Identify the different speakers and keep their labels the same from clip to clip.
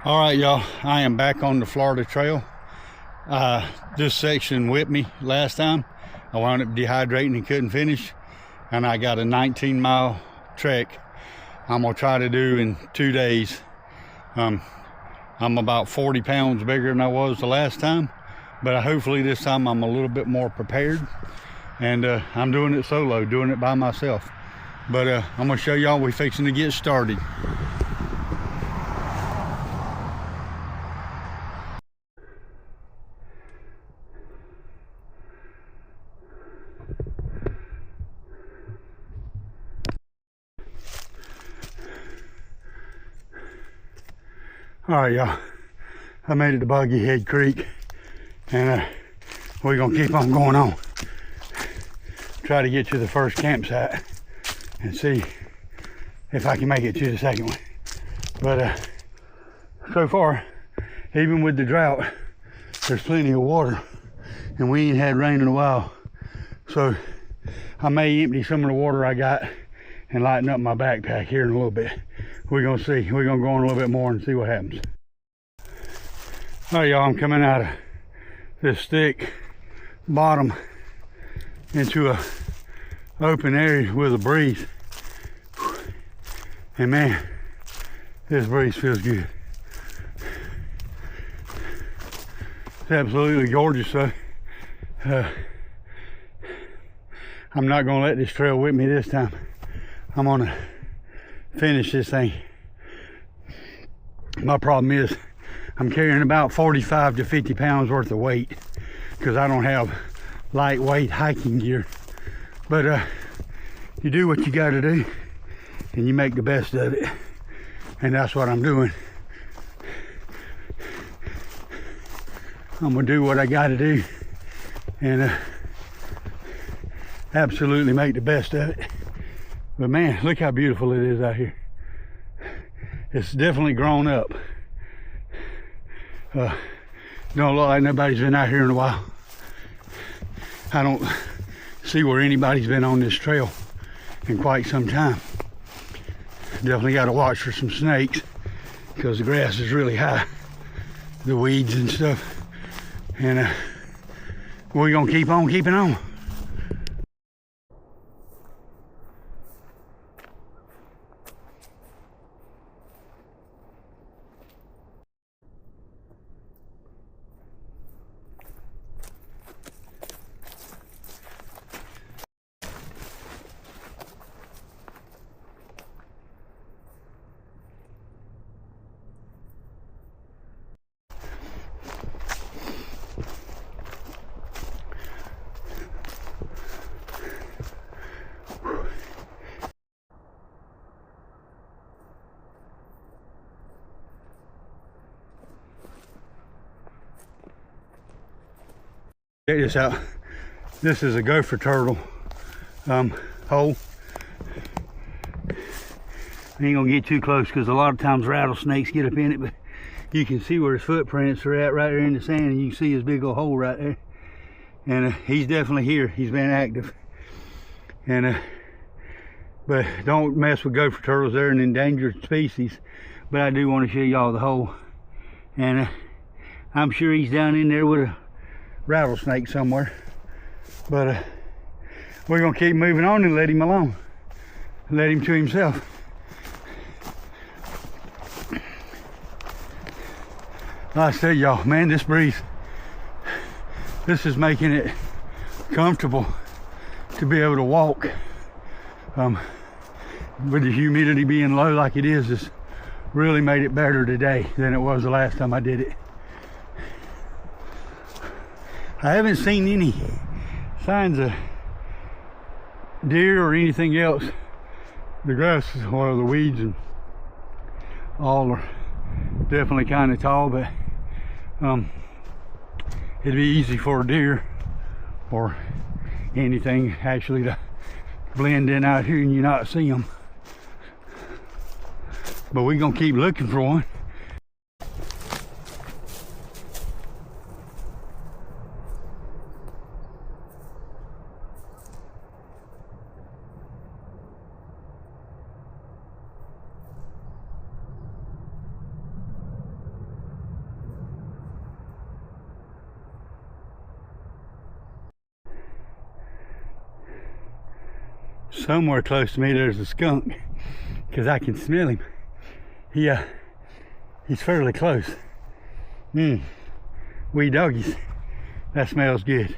Speaker 1: All right, y'all, I am back on the Florida Trail. This section whipped me last time. I wound up dehydrating and couldn't finish, and I got a 19-mile trek I'm gonna try to do in 2 days. I'm about 40 pounds bigger than I was the last time, but hopefully this time I'm a little bit more prepared, and I'm doing it solo, doing it by myself. But I'm gonna show y'all we're fixing to get started. All right, y'all, I made it to Boggy Head Creek, and we're gonna keep on going on. Try to get to the first campsite and see if I can make it to the second one. But so far, even with the drought, there's plenty of water, and we ain't had rain in a while. So I may empty some of the water I got and lighten up my backpack here in a little bit. We're gonna see. We're gonna go on a little bit more and see what happens. All right, y'all, I'm coming out of this thick bottom into a open area with a breeze. And man, this breeze feels good. It's absolutely gorgeous, so I'm not gonna let this trail whip me this time. I'm gonna finish this thing. My problem is I'm carrying about 45 to 50 pounds worth of weight because I don't have lightweight hiking gear. But you do what you got to do and you make the best of it, and that's what I'm doing. I'm gonna do what I got to do and absolutely make the best of it. But man, look how beautiful it is out here. It's definitely grown up. Don't look like nobody's been out here in a while. I don't see where anybody's been on this trail in quite some time. Definitely got to watch for some snakes because the grass is really high, the weeds and stuff. And we're gonna keep on keeping on. Check this out. This is a gopher turtle hole. I ain't gonna get too close because a lot of times rattlesnakes get up in it, but you can see where his footprints are at right there in the sand, and you can see his big old hole right there. And he's definitely here. He's been active. And but don't mess with gopher turtles. They're an endangered species. But I do want to show y'all the hole. And I'm sure he's down in there with a rattlesnake somewhere, but we're gonna keep moving on and let him alone, let him to himself. Like I said, y'all, man, this breeze, this is making it comfortable to be able to walk. With the humidity being low like it is, it's really made it better today than it was the last time I did it. I haven't seen any signs of deer or anything else. The grass or the weeds and all are definitely kind of tall, but it'd be easy for a deer or anything actually to blend in out here and you not see them. But we're gonna keep looking for one. somewhere close to me there's a skunk, because I can smell him. He's fairly close. Wee doggies. That smells good.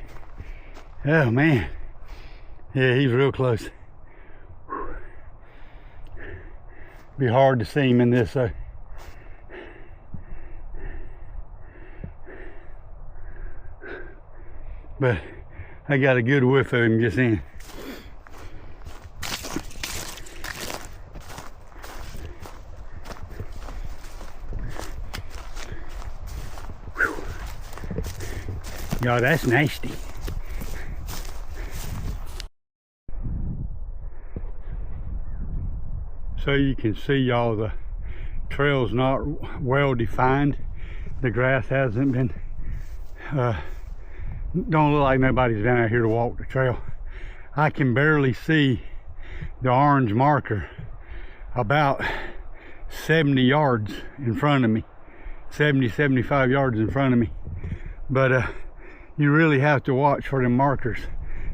Speaker 1: Oh man. Yeah, he's real close. Be hard to see him in this though. But I got a good whiff of him just in. Y'all, that's nasty. So you can see, y'all, the trail's not well defined. The grass hasn't been, don't look like nobody's been out here to walk the trail. I can barely see the orange marker about 70 yards in front of me. 70, 75 yards in front of me. But you really have to watch for the markers,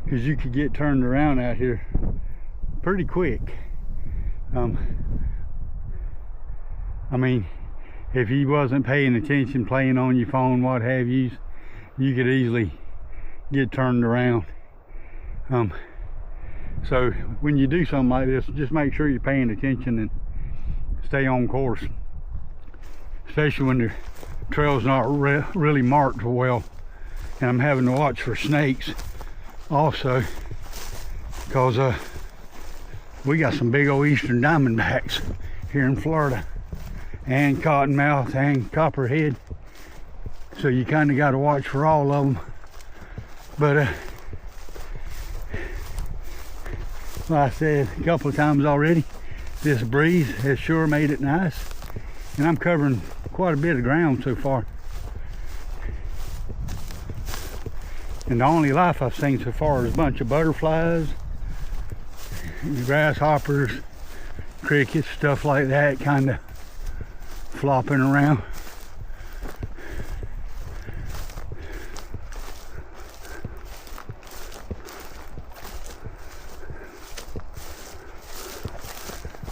Speaker 1: because you could get turned around out here pretty quick. I mean, if you wasn't paying attention, playing on your phone, what have you, you could easily get turned around. So when you do something like this, just make sure you're paying attention and stay on course, especially when the trail's not really marked well. And I'm having to watch for snakes also, because we got some big old eastern diamondbacks here in Florida, and cottonmouth and copperhead, so you kind of got to watch for all of them. But like I said a couple of times already, this breeze has sure made it nice, and I'm covering quite a bit of ground so far. And the only life I've seen so far is a bunch of butterflies, grasshoppers, crickets, stuff like that, kind of flopping around.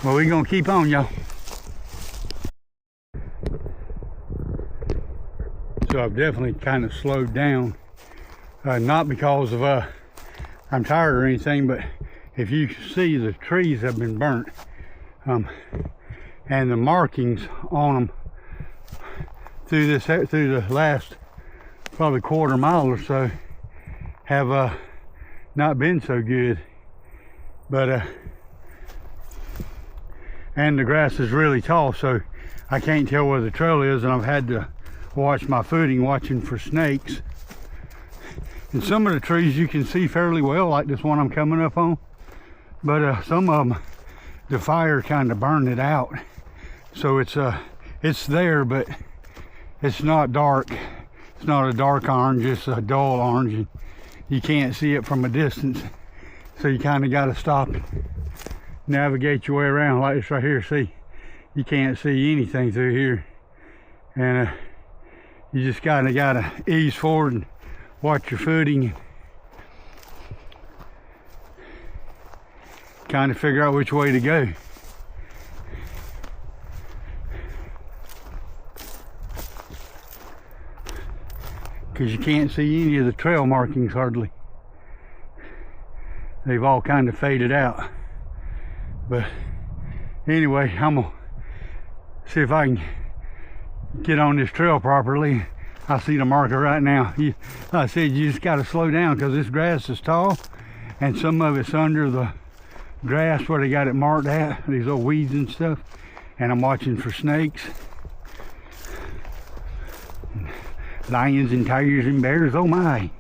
Speaker 1: Well, we're gonna keep on, y'all. So I've definitely kind of slowed down. Not because of I'm tired or anything, but if you see, the trees have been burnt, and the markings on them through the last probably quarter mile or so have not been so good. But and the grass is really tall, so I can't tell where the trail is, and I've had to watch my footing, watching for snakes. And some of the trees you can see fairly well, like this one I'm coming up on, but some of them, the fire kind of burned it out, so it's there, but it's not dark. It's not a dark orange, it's a dull orange, and you can't see it from a distance, so you kind of got to stop and navigate your way around. Like this right here, see, you can't see anything through here, and you just kind of got to ease forward and watch your footing, kind of figure out which way to go. Because you can't see any of the trail markings hardly. They've all kind of faded out. But anyway, I'm gonna see if I can get on this trail properly. I see the marker right now. Like I said, you just got to slow down, because this grass is tall, and some of it's under the grass where they got it marked at, these old weeds and stuff. And I'm watching for snakes, lions and tigers and bears. Oh my.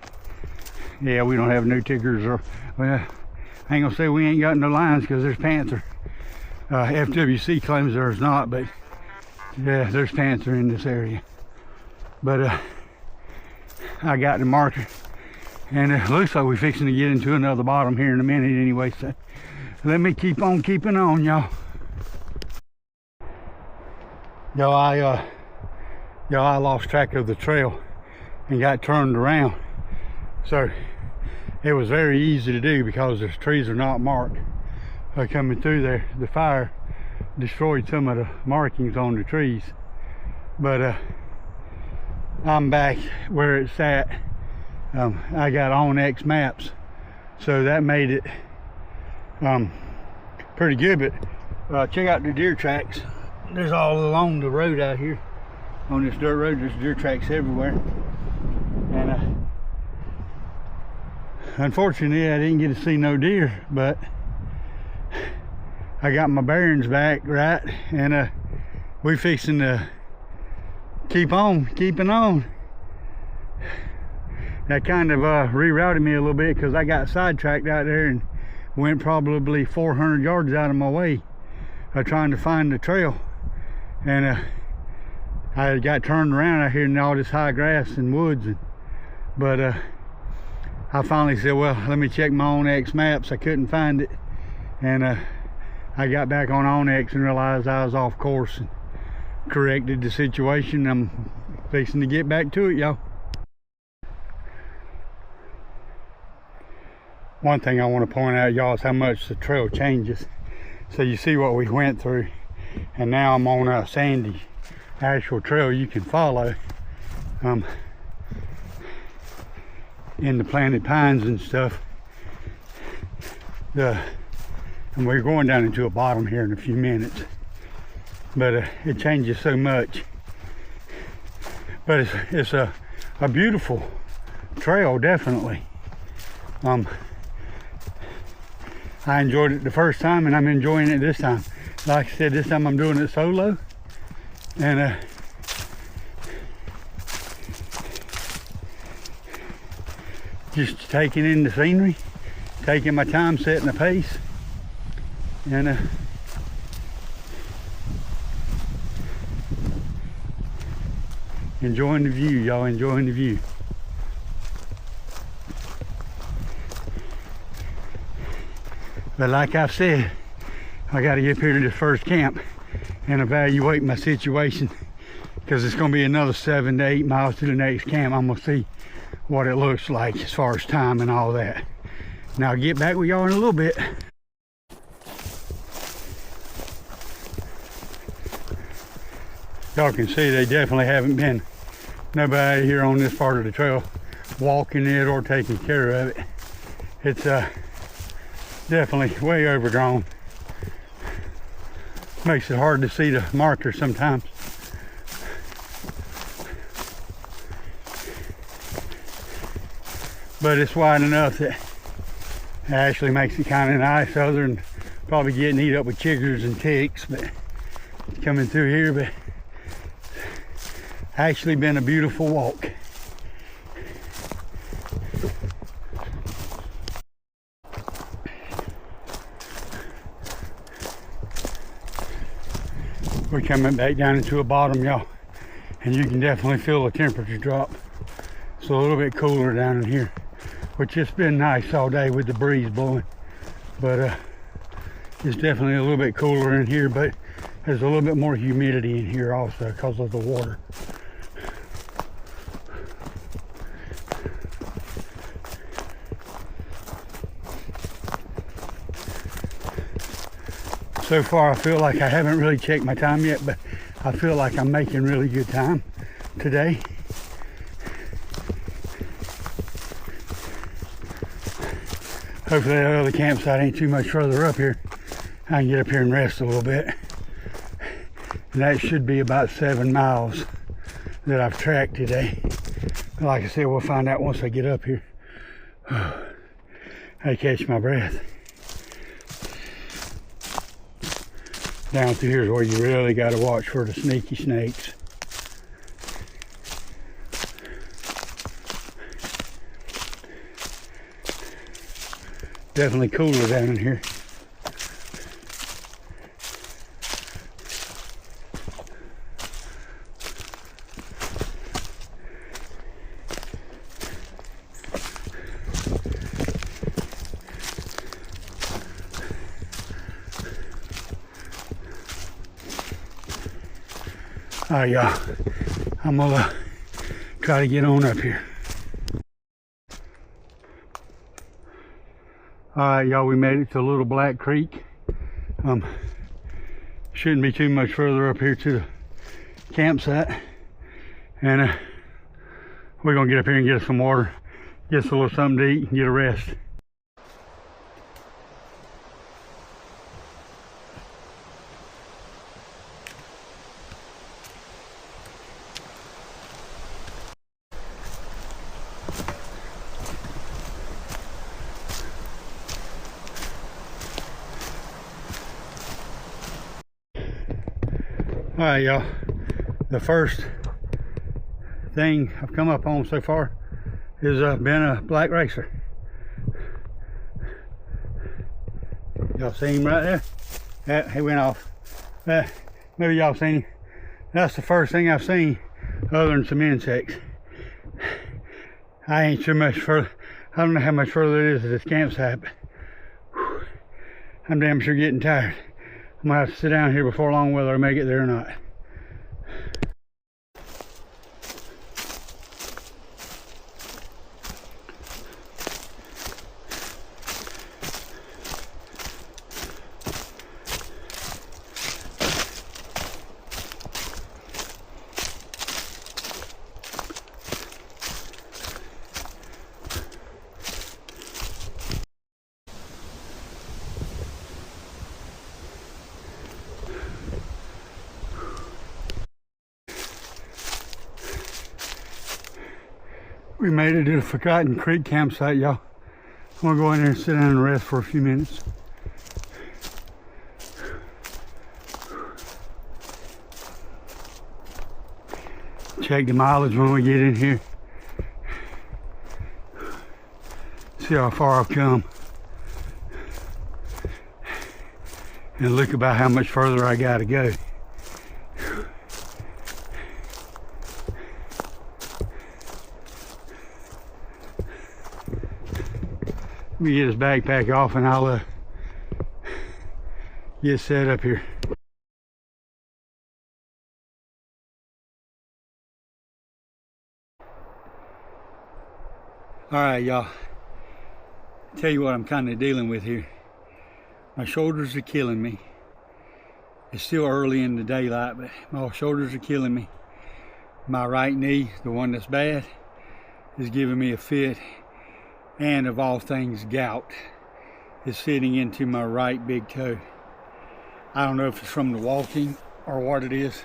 Speaker 1: Yeah, we don't have no tigers, or, well, I ain't gonna say we ain't got no lions, because there's panther. FWC claims there's not, but yeah, there's panther in this area. But I got the marker, and it looks like we're fixing to get into another bottom here in a minute anyway, so let me keep on keeping on, y'all. I lost track of the trail and got turned around, so it was very easy to do because the trees are not marked. coming through there. The fire destroyed some of the markings on the trees, but I'm back where it's at. I got onX maps, so that made it pretty good. But check out the deer tracks. There's all along the road out here on this dirt road. There's deer tracks everywhere, and unfortunately I didn't get to see no deer, but I got my bearings back right, and we fixing to keeping on. That kind of rerouted me a little bit because I got sidetracked out there and went probably 400 yards out of my way trying to find the trail, and I got turned around out here in all this high grass and woods, but I finally said, well, let me check my onX maps. I couldn't find it, and I got back on onX and realized I was off course and corrected the situation. I'm fixing to get back to it, y'all. One thing I want to point out, y'all, is how much the trail changes. So you see what we went through, and now I'm on a sandy actual trail you can follow in the planted pines and stuff. And we're going down into a bottom here in a few minutes, but it changes so much. But it's a beautiful trail, definitely. I enjoyed it the first time, and I'm enjoying it this time. Like I said, this time I'm doing it solo, and just taking in the scenery, taking my time, setting the pace, and enjoying the view, y'all, enjoying the view. But like I've said, I got to get up here to this first camp and evaluate my situation, because it's going to be another 7 to 8 miles to the next camp. I'm going to see what it looks like as far as time and all that. Now I'll get back with y'all in a little bit. Y'all can see they definitely haven't been nobody here on this part of the trail walking it or taking care of it. It's definitely way overgrown. Makes it hard to see the markers sometimes. But it's wide enough that it actually makes it kind of nice, other than probably getting eat up with chiggers and ticks. But coming through here, but actually been a beautiful walk. We're coming back down into a bottom, y'all, and you can definitely feel the temperature drop. It's a little bit cooler down in here, which has been nice all day with the breeze blowing, but it's definitely a little bit cooler in here. But there's a little bit more humidity in here also because of the water. So far I feel like I haven't really checked my time yet, but I feel like I'm making really good time today. Hopefully that other campsite ain't too much further up here. I can get up here and rest a little bit. And that should be about 7 miles that I've tracked today. But like I said, we'll find out once I get up here. I catch my breath. Down through here is where you really got to watch for the sneaky snakes. Definitely cooler down in here. Alright, y'all, I'm gonna try to get on up here. Alright, y'all, we made it to Little Black Creek. Shouldn't be too much further up here to the campsite. And we're gonna get up here and get us some water, get us a little something to eat, and get a rest. All right, y'all. The first thing I've come up on so far is been a black racer. Y'all see him right there? Yeah, he went off. Maybe y'all seen him. That's the first thing I've seen other than some insects. I ain't sure much further. I don't know how much further it is to this campsite, but whew, I'm damn sure getting tired. I'm gonna have to sit down here before long whether I make it there or not. We made it to the Forgotten Creek campsite, y'all. I'm gonna go in there and sit down and rest for a few minutes. Check the mileage when we get in here. See how far I've come. And look about how much further I gotta go. Let me get his backpack off and I'll get set up here. All right, y'all. Tell you what I'm kind of dealing with here. My shoulders are killing me. It's still early in the daylight, but my shoulders are killing me. My right knee, the one that's bad, is giving me a fit. And of all things, gout is sitting into my right big toe. I don't know if it's from the walking or what it is,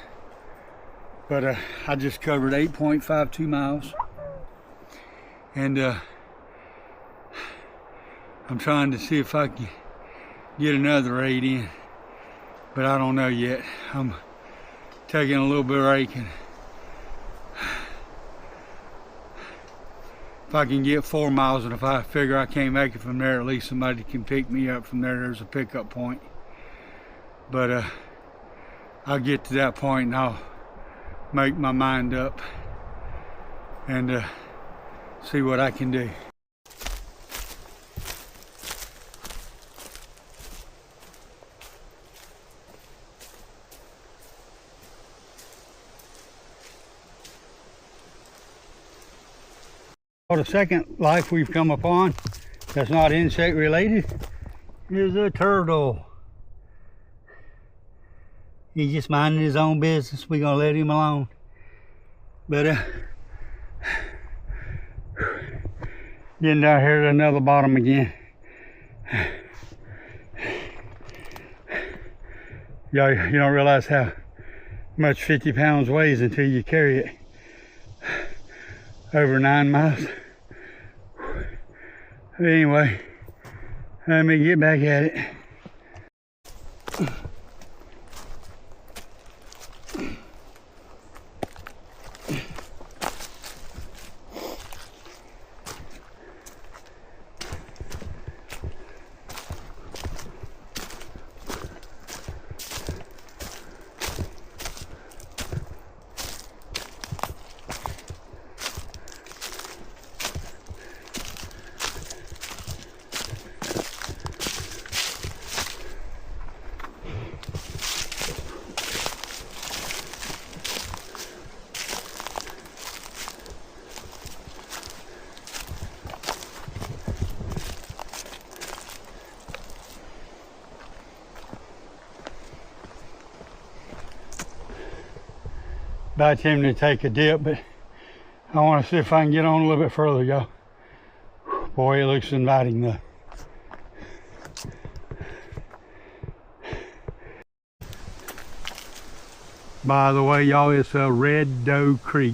Speaker 1: but I just covered 8.52 miles, and I'm trying to see if I can get another 8 in, but I don't know yet. I'm taking a little break, and if I can get 4 miles, and if I figure I can't make it from there, at least somebody can pick me up from there. There's a pickup point. But I'll get to that point and I'll make my mind up and see what I can do. Well, the second life we've come upon that's not insect related is a turtle. He's just minding his own business. We're gonna let him alone. But getting down here to another bottom again. Y'all, you don't realize how much 50 pounds weighs until you carry it over 9 miles. But anyway, let me get back at it. about tempted to take a dip, but I want to see if I can get on a little bit further, y'all. Boy, it looks inviting though. By the way, y'all, it's a Red Doe Creek.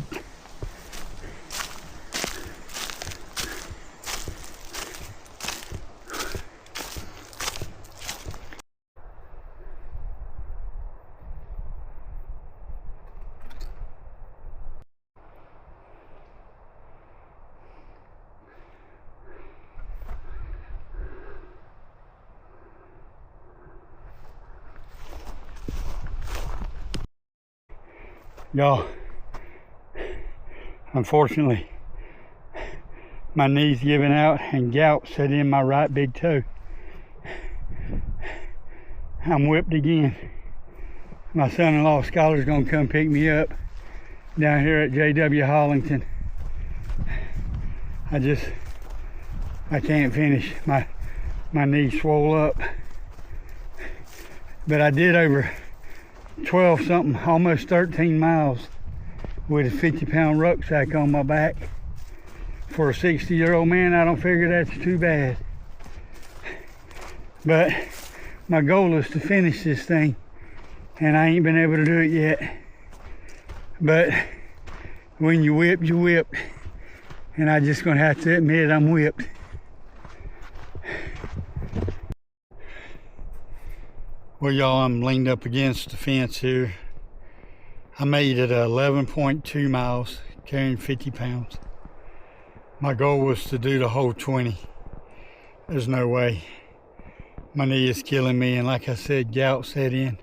Speaker 1: Y'all, unfortunately, my knee's giving out and gout set in my right big toe. I'm whipped again. My son-in-law Skylar's gonna come pick me up down here at J.W. Hollington. I can't finish. My knee swole up. But I did over 12 something, almost 13 miles with a 50-pound rucksack on my back. For a 60-year-old man, I don't figure that's too bad. But my goal is to finish this thing, and I ain't been able to do it yet. But when you whip, you whip. And I just gonna have to admit I'm whipped. Well, y'all, I'm leaned up against the fence here. I made it 11.2 miles, carrying 50 pounds. My goal was to do the whole 20. There's no way. My knee is killing me, and like I said, gout set in.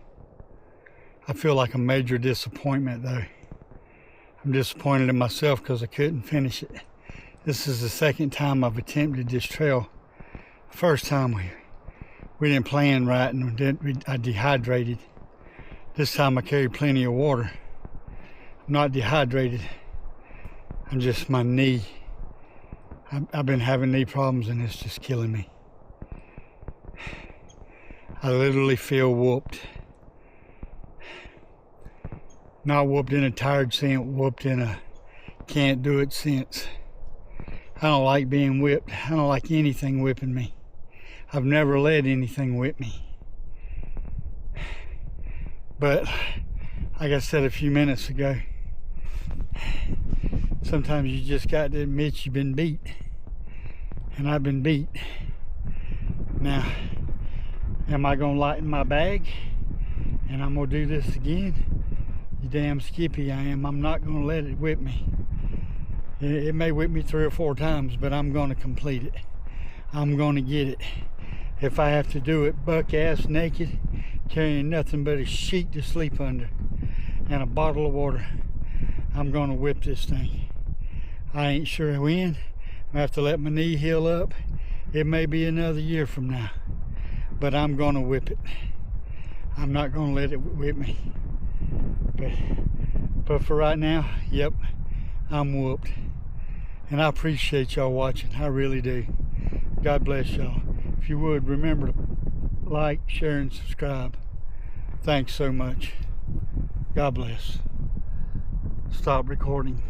Speaker 1: I feel like a major disappointment, though. I'm disappointed in myself because I couldn't finish it. This is the second time I've attempted this trail. The first time we didn't plan right, and I dehydrated. This time I carried plenty of water. I'm not dehydrated. I'm just my knee. I've been having knee problems, and it's just killing me. I literally feel whooped. Not whooped in a tired sense, whooped in a can't do it sense. I don't like being whipped. I don't like anything whipping me. I've never let anything whip me. But like I said a few minutes ago, sometimes you just got to admit you've been beat. And I've been beat. Now, am I gonna lighten my bag and I'm gonna do this again? You damn skippy I am. I'm not gonna let it whip me. It may whip me 3 or 4 times, but I'm gonna complete it. I'm gonna get it. If I have to do it buck ass naked, carrying nothing but a sheet to sleep under and a bottle of water, I'm gonna whip this thing. I ain't sure when. I have to let my knee heal up. It may be another year from now, but I'm gonna whip it. I'm not gonna let it whip me. But for right now, yep, I'm whooped. And I appreciate y'all watching. I really do. God bless y'all. If you would, remember to like, share, and subscribe. Thanks so much. God bless. Stop recording.